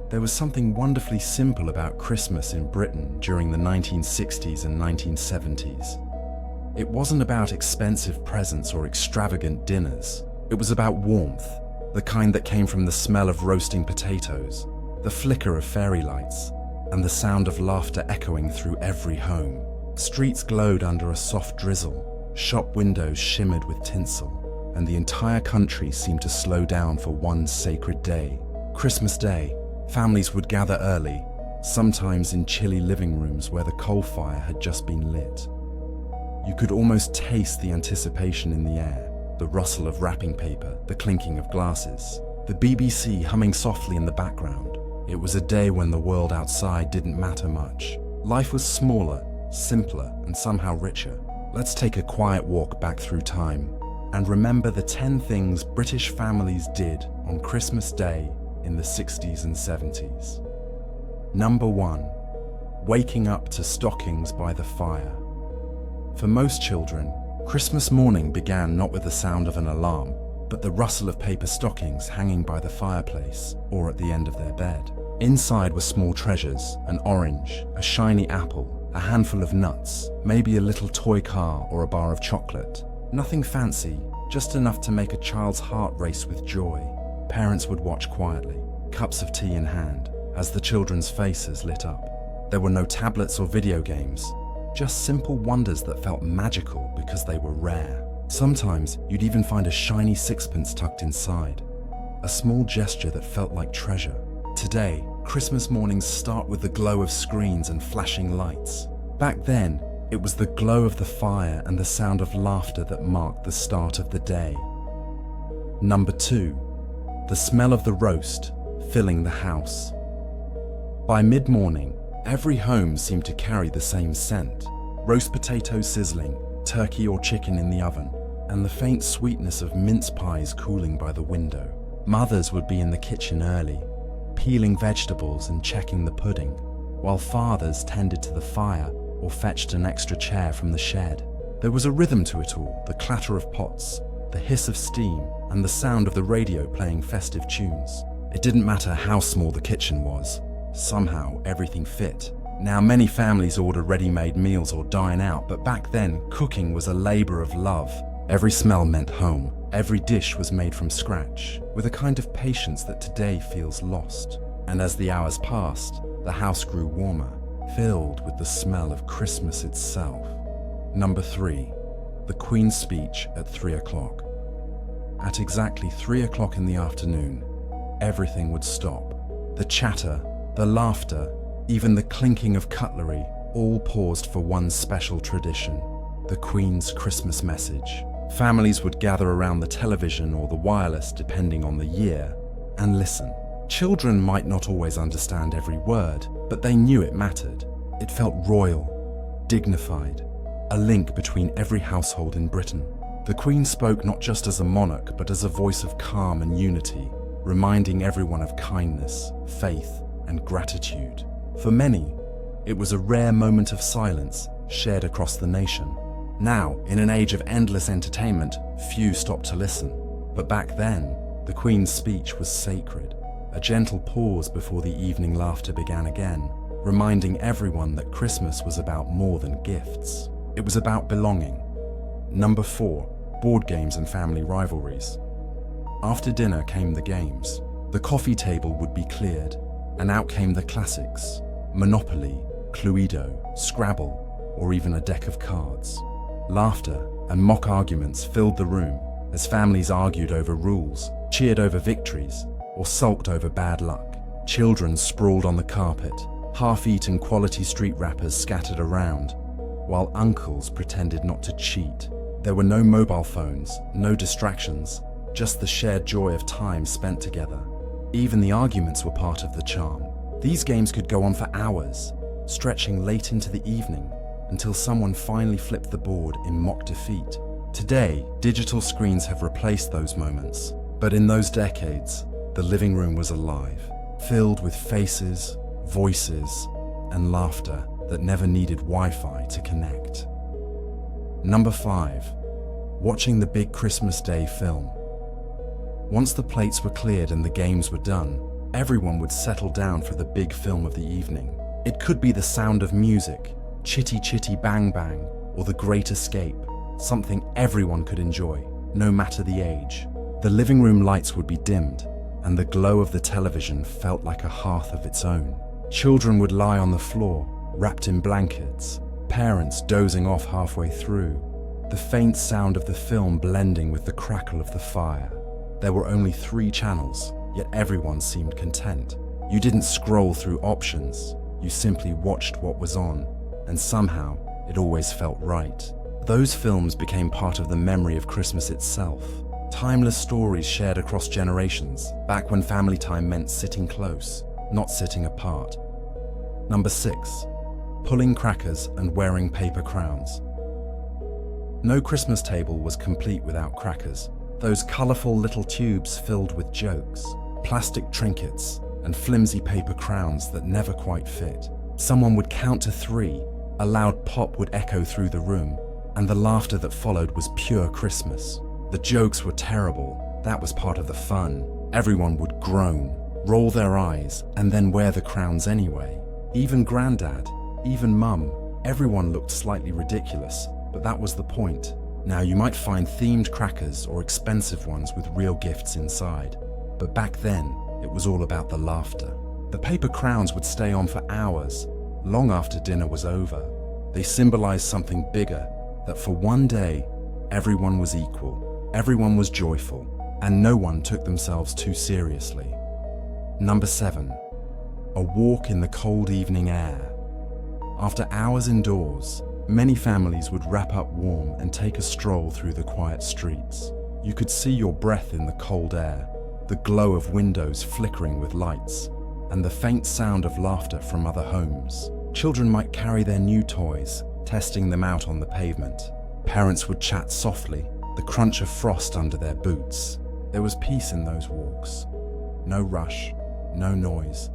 There was something wonderfully simple about Christmas in Britain during the 1960s and 1970s. It wasn't about expensive presents or extravagant dinners. It was about warmth, the kind that came from the smell of roasting potatoes, the flicker of fairy lights, and the sound of laughter echoing through every home. Streets glowed under a soft drizzle, shop windows shimmered with tinsel, and the entire country seemed to slow down for one sacred day. Christmas Day. Families would gather early, sometimes in chilly living rooms where the coal fire had just been lit. You could almost taste the anticipation in the air, the rustle of wrapping paper, the clinking of glasses, the BBC humming softly in the background. It was a day when the world outside didn't matter much. Life was smaller, simpler, and somehow richer. Let's take a quiet walk back through time and remember the 10 things British families did on Christmas Day in the 60s and 70s. Number 1. Waking up to stockings by the fire. For most children, Christmas morning began not with the sound of an alarm, but the rustle of paper stockings hanging by the fireplace or at the end of their bed. Inside were small treasures: an orange, a shiny apple, a handful of nuts, maybe a little toy car or a bar of chocolate. Nothing fancy, just enough to make a child's heart race with joy. Parents would watch quietly, cups of tea in hand, as the children's faces lit up. There were no tablets or video games, just simple wonders that felt magical because they were rare. Sometimes you'd even find a shiny sixpence tucked inside, a small gesture that felt like treasure. Today, Christmas mornings start with the glow of screens and flashing lights. Back then, it was the glow of the fire and the sound of laughter that marked the start of the day. Number 2. The smell of the roast filling the house. By mid-morning, every home seemed to carry the same scent: roast potatoes sizzling, turkey or chicken in the oven, and the faint sweetness of mince pies cooling by the window. Mothers would be in the kitchen early, peeling vegetables and checking the pudding, while fathers tended to the fire or fetched an extra chair from the shed. There was a rhythm to it all: the clatter of pots, the hiss of steam, and the sound of the radio playing festive tunes. It didn't matter how small the kitchen was, somehow everything fit. Now many families order ready-made meals or dine out, but back then cooking was a labor of love. Every smell meant home. Every dish was made from scratch, with a kind of patience that today feels lost. And as the hours passed, the house grew warmer, filled with the smell of Christmas itself. Number 3. The Queen's speech at 3 o'clock. At exactly 3 o'clock in the afternoon, everything would stop. The chatter, the laughter, even the clinking of cutlery, all paused for one special tradition: the Queen's Christmas message. Families would gather around the television or the wireless, depending on the year, and listen. Children might not always understand every word, but they knew it mattered. It felt royal, dignified, a link between every household in Britain. The Queen spoke not just as a monarch, but as a voice of calm and unity, reminding everyone of kindness, faith, and gratitude. For many, it was a rare moment of silence shared across the nation. Now, in an age of endless entertainment, few stopped to listen. But back then, the Queen's speech was sacred, a gentle pause before the evening laughter began again, reminding everyone that Christmas was about more than gifts. It was about belonging. Number 4. Board games and family rivalries. After dinner came the games. The coffee table would be cleared, and out came the classics: Monopoly, Cluedo, Scrabble, or even a deck of cards. Laughter and mock arguments filled the room as families argued over rules, cheered over victories, or sulked over bad luck. Children sprawled on the carpet, half-eaten quality street wrappers scattered around, while uncles pretended not to cheat. There were no mobile phones, no distractions, just the shared joy of time spent together. Even the arguments were part of the charm. These games could go on for hours, stretching late into the evening, until someone finally flipped the board in mock defeat. Today, digital screens have replaced those moments, but in those decades, the living room was alive, filled with faces, voices, and laughter that never needed Wi-Fi to connect. Number 5. Watching the big Christmas Day film. Once the plates were cleared and the games were done, everyone would settle down for the big film of the evening. It could be The Sound of Music, Chitty Chitty Bang Bang, or The Great Escape, something everyone could enjoy, no matter the age. The living room lights would be dimmed, and the glow of the television felt like a hearth of its own. Children would lie on the floor, wrapped in blankets, parents dozing off halfway through, the faint sound of the film blending with the crackle of the fire. There were only 3 channels, yet everyone seemed content. You didn't scroll through options, you simply watched what was on, and somehow it always felt right. Those films became part of the memory of Christmas itself. Timeless stories shared across generations, back when family time meant sitting close, not sitting apart. Number 6. Pulling crackers and wearing paper crowns. No Christmas table was complete without crackers. Those colourful little tubes filled with jokes, plastic trinkets, and flimsy paper crowns that never quite fit. Someone would count to 3, a loud pop would echo through the room, and the laughter that followed was pure Christmas. The jokes were terrible, that was part of the fun. Everyone would groan, roll their eyes, and then wear the crowns anyway. Even Grandad, even Mum, everyone looked slightly ridiculous, but that was the point. Now you might find themed crackers or expensive ones with real gifts inside, but back then it was all about the laughter. The paper crowns would stay on for hours, long after dinner was over. They symbolized something bigger, that for one day, everyone was equal, everyone was joyful, and no one took themselves too seriously. Number 7. A walk in the cold evening air. After hours indoors, many families would wrap up warm and take a stroll through the quiet streets. You could see your breath in the cold air, the glow of windows flickering with lights, and the faint sound of laughter from other homes. Children might carry their new toys, testing them out on the pavement. Parents would chat softly, the crunch of frost under their boots. There was peace in those walks. No rush, no noise,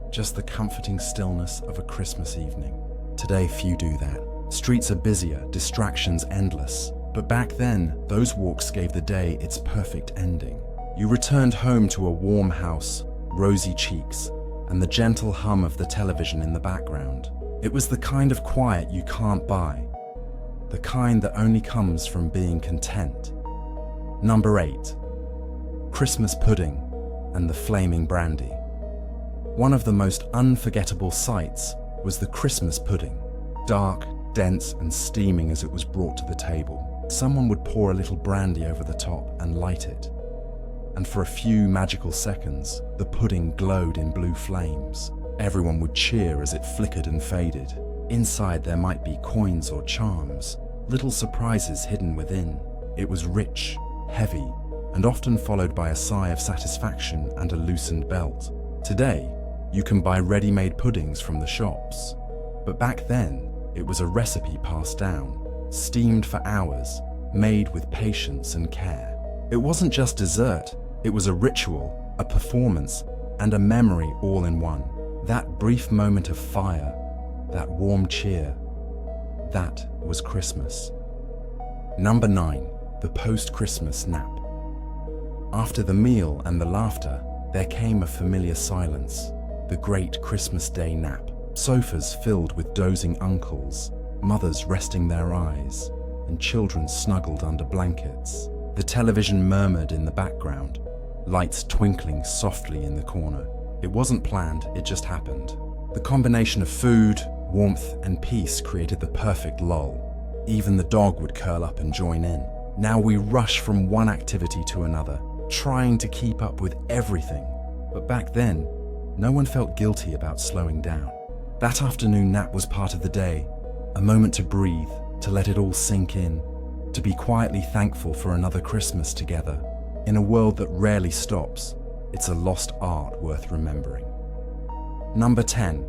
just the comforting stillness of a Christmas evening. Today, few do that. Streets are busier, distractions endless. But back then, those walks gave the day its perfect ending. You returned home to a warm house, rosy cheeks, and the gentle hum of the television in the background. It was the kind of quiet you can't buy, the kind that only comes from being content. Number 8. Christmas pudding and the flaming brandy. One of the most unforgettable sights was the Christmas pudding. Dark, dense, and steaming as it was brought to the table. Someone would pour a little brandy over the top and light it. And for a few magical seconds, the pudding glowed in blue flames. Everyone would cheer as it flickered and faded. Inside there might be coins or charms, little surprises hidden within. It was rich, heavy, and often followed by a sigh of satisfaction and a loosened belt. Today, you can buy ready-made puddings from the shops. But back then, it was a recipe passed down, steamed for hours, made with patience and care. It wasn't just dessert, it was a ritual, a performance, and a memory all in one. That brief moment of fire, that warm cheer, that was Christmas. Number 9. The post-Christmas nap. After the meal and the laughter, there came a familiar silence, the great Christmas Day nap. Sofas filled with dozing uncles, mothers resting their eyes, and children snuggled under blankets. The television murmured in the background, lights twinkling softly in the corner. It wasn't planned, it just happened. The combination of food, warmth, and peace created the perfect lull. Even the dog would curl up and join in. Now we rush from one activity to another, trying to keep up with everything. But back then, no one felt guilty about slowing down. That afternoon nap was part of the day, a moment to breathe, to let it all sink in, to be quietly thankful for another Christmas together. In a world that rarely stops, it's a lost art worth remembering. Number 10.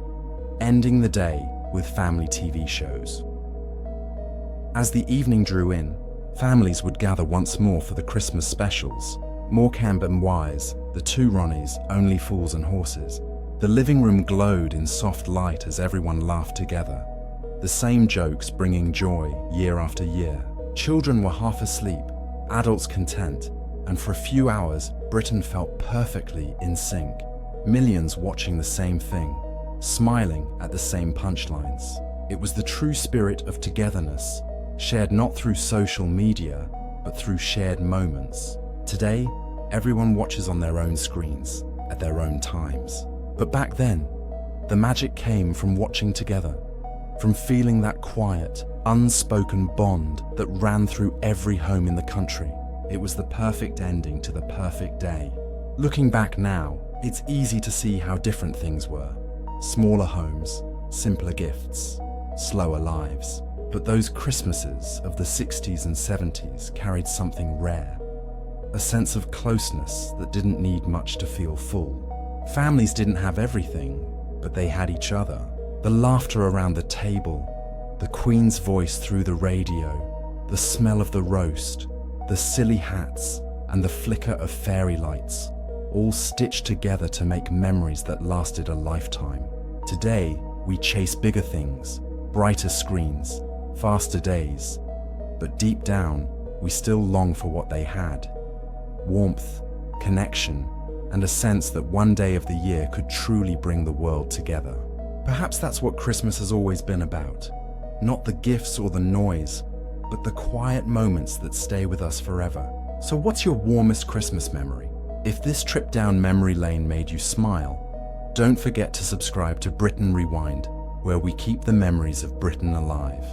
Ending the day with family TV shows. As the evening drew in, families would gather once more for the Christmas specials. Morecambe and Wise, The Two Ronnies, Only Fools and Horses. The living room glowed in soft light as everyone laughed together. The same jokes bringing joy year after year. Children were half asleep, adults content, and for a few hours, Britain felt perfectly in sync. millions watching the same thing, smiling at the same punchlines. It was the true spirit of togetherness, shared not through social media, but through shared moments. Today, everyone watches on their own screens, at their own times. But back then, the magic came from watching together, from feeling that quiet, unspoken bond that ran through every home in the country. It was the perfect ending to the perfect day. Looking back now, it's easy to see how different things were. Smaller homes, simpler gifts, slower lives. But those Christmases of the 60s and 70s carried something rare. A sense of closeness that didn't need much to feel full. Families didn't have everything, but they had each other. The laughter around the table, the Queen's voice through the radio, the smell of the roast, the silly hats, and the flicker of fairy lights, all stitched together to make memories that lasted a lifetime. Today, we chase bigger things, brighter screens, faster days, but deep down, we still long for what they had. Warmth, connection, and a sense that one day of the year could truly bring the world together. Perhaps that's what Christmas has always been about. Not the gifts or the noise, but the quiet moments that stay with us forever. So what's your warmest Christmas memory? If this trip down memory lane made you smile, don't forget to subscribe to Britain Rewind, where we keep the memories of Britain alive.